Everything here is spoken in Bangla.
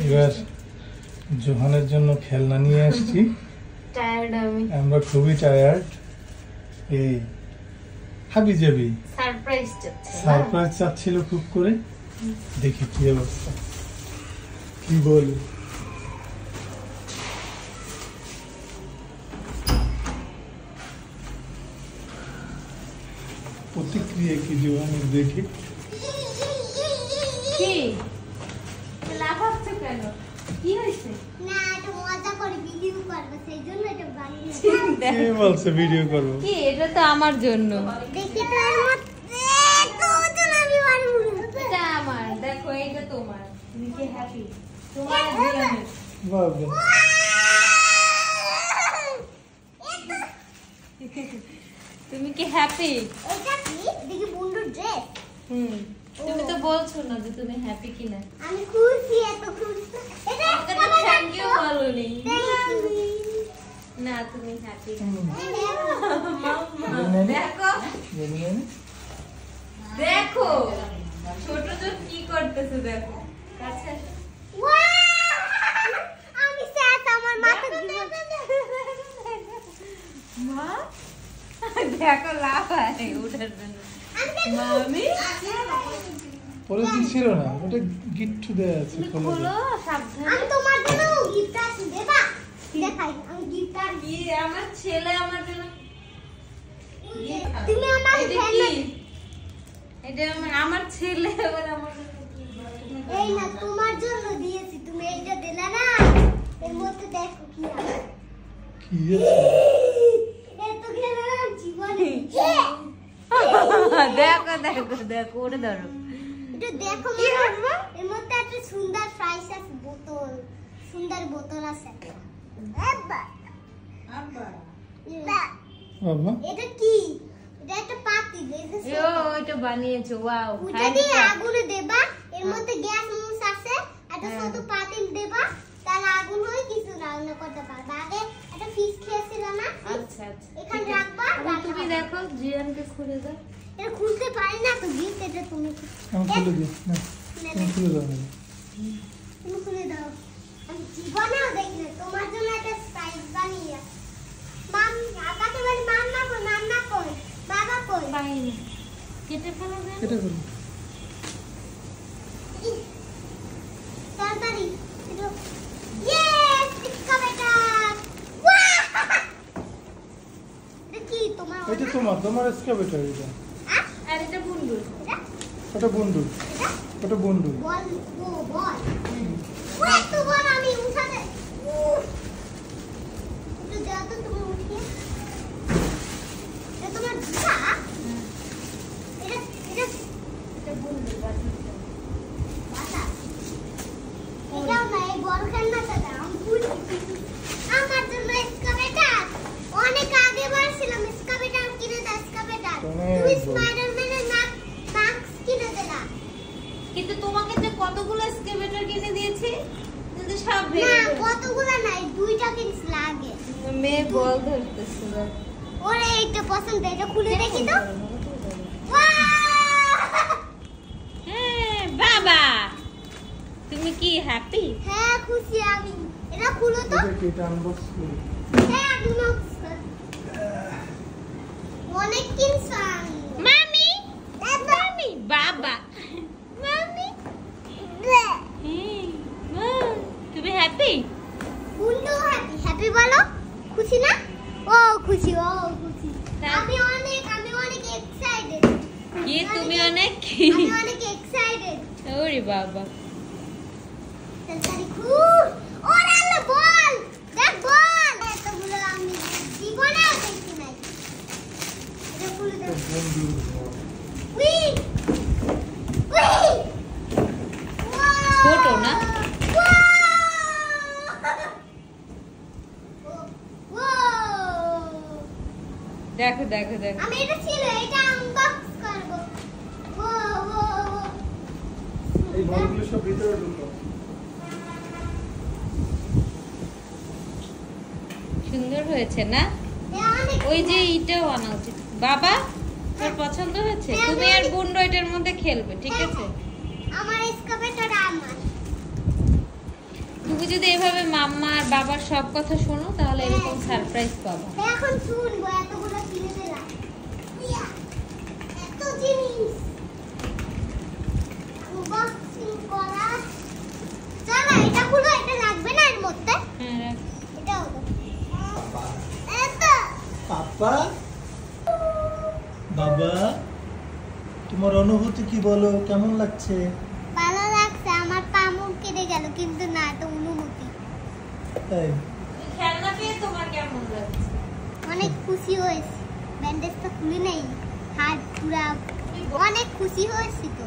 এবার জোহানের জন্য খেলনা নিয়ে আসছি। টায়ার্ড আমি, আমরা খুবই টায়ার্ড। এই হাবি যাবি সারপ্রাইজ চাচ্ছিল খুব করে, দেখি কি অবস্থা, কি বল। প্রতিক্রিয়া কি জোহানের দেখি। কি লাফাচ্ছ কেন, কি হয়েছে? না এটা মজা করে ভিডিও করব সেইজন্য এটা বানিয়েছি। কে বলছে ভিডিও করব? কি এটা তো আমার জন্য। দেখি তো এর মধ্যে কতজন আমি বানাবো। এটা আমার, দেখো এটা তোমার। তুমি কি হ্যাপি? তোমার জীবনে বাবা তুমি কি হ্যাপি? এটা কি দেখি বন্ধুর ড্রেস। তুমি তো বলছো না যে তুমি হ্যাপি কিনা। আমি খুশি, এত খুশি। এটা আমাকে তো থ্যাংক ইউ বলোনি। না তুমি হ্যাপি না। দেখো দেখো ছোট ছোট কি করতেছে, দেখো কাছে আসো। আমি স্যার আমার মাথা মা দেখো লাভ হয় ওঠার জন্য। মামি পরে দিছিল না, ওটা গিফট দেয়া আছে। খোলো সাবধানে। আমি তোমার জন্য গিফট আছে দেবা। দেখাই আমি গিফট আর কি আমার ছেলে আমার জন্য তুমি আমার এটা ফ্যান। কি? এটা আমার ছেলে আবার আমার জন্য কি? এই না তোমার জন্য দিয়েছি, তুমি এইটা দিলা না। এর মধ্যে দেখো কি আছে। কি আছে? এত খেলা জীবনে দেখো দেখো দেখো ওরে ধরো। এটা দেখো কি মা, হবে? এর মধ্যে একটা সুন্দর ফ্রাইস আছে, বোতল, সুন্দর বোতল আছে। আব্বা আব্বা বাবা এটা কি? এটা একটা পাতিল, এটা ও ওইটা বানিয়েছো, ওয়াও। ওটা দিয়ে আগুনে দেবা, এর মধ্যে গ্যাস মুস আছে, একটা ছোট পাতিল দেবা, তাহলে আগুন হয়ে কিছু রান্না করতে পারবা। আগে একটা ফিশ খেয়েছিল না, আচ্ছা আচ্ছা এখানে রাখবা। তুমি দেখো জিয়ানকে খুলে দাও। এটা খুলতে পারি না তো গিফট, এটা তুমি আমি খুলে দিই না, তুমি খুলে দাও না। তুমি খুলে দাও। আমি জীবনেও দেখি না তোমার জন্য একটা সাইজ বানিয়ে। মাম আপাকে বলি মাম্মা কই, মাম্মা কই, বাবা কই। পাইনি কেটে ফেলো দেন। এটা করো। তাড়াতাড়ি এটা ইয়েস টিক্কা বেটা। ওয়াও এটা কি তোমার? এটা তোমার এক্সকাভেটর। এটা আর এটা বুনবুন। ওটা বন্দুক, ওটা বন্দুক। বল ও বল। ওই তো বল আমি উঠাতে। তো যাও তো তুমি উঠিয়ে। এটা তোমার জুতা? এটা এটা এটা বুনবুন বাচ্চা। বাতা। এটাও না, এই বড় খেলনাটা দাও। আমি বুঝি আমার জন্য এক্সকাভেটর। অনেক আগে বলছিলাম এক্সকাভেটর কিনে দাও, এক্সকাভেটর। তুমি স্পাইডারম্যানের মাস্ক কিনে দিলা। কিন্তু তোমাকে যে কতগুলো এক্সকেভেটর কিনে দিয়েছি কিন্তু সব না ভেঙে গেছে। কতগুলো নাই, দুইটা কিনছিল আগে। মেয়ে বল ধরতেছে। ওরে এইটা পছন্দ, এটা খুলে দেখি তো। হ্যাঁ বাবা তুমি কি হ্যাপি? হ্যাঁ খুশি আমি। এটা খুলো তো। এটা কি? এটা আনবক্স করি। হ্যাঁ আনবক্স কর। অনেক কিনছো আমি। মামি মামি বাবা মামি তুমি হ্যাপি? বুন্ডু হ্যাপি, হ্যাপি বলো। খুশি না? ও খুশি, ও খুশি। আমি অনেক এক্সাইটেড। কি তুমি অনেক আমি অনেক এক্সাইটেড। ওরে বাবা তাড়াতাড়ি খুল। ওরে আল্লাহ বল, দেখ বল। এতগুলো আমি জীবনেও দেখি নাই। এটা খুলে দাও। বন্দুক। উই উই ছোট না? দেখো দেখো দেখো আমি এটা ছিল, এটা আনবক্স করব। ও ও এই বলগুলো সব ভিতরে ঢুকাও। সুন্দর হয়েছে না? ওই যে এইটাও আনা উচিত। বাবা তোর পছন্দ হয়েছে? তুমি আর বুন্ডো এটার মধ্যে খেলবে, ঠিক আছে? আমার এক্সকাভেটর আমার। তুমি যদি এভাবে মাম্মা আর বাবার সব কথা শোনো তাহলে এরকম সারপ্রাইজ পাবো। এখন শুনবো এতগুলো কিনে দিলাম। ইয়া, এত জিনিস আনবক্সিং করা। চলো এটা খুলো, এটা লাগবে না এর মধ্যে। হ্যাঁ রাখ। এটাও দাও। এত পাপা বাবা তোমার অনুভূতি কি বলো, কেমন লাগছে? ভালো লাগছে, আমার পা মুখ কেটে গেল কিন্তু না, এটা অনুভূতি। তাই খেলনা পেয়ে তোমার কেমন লাগছে? অনেক খুশি হয়েছি, ব্যান্ডেজটা খুলি নেই, হাত পুরা অনেক খুশি হয়েছি তো।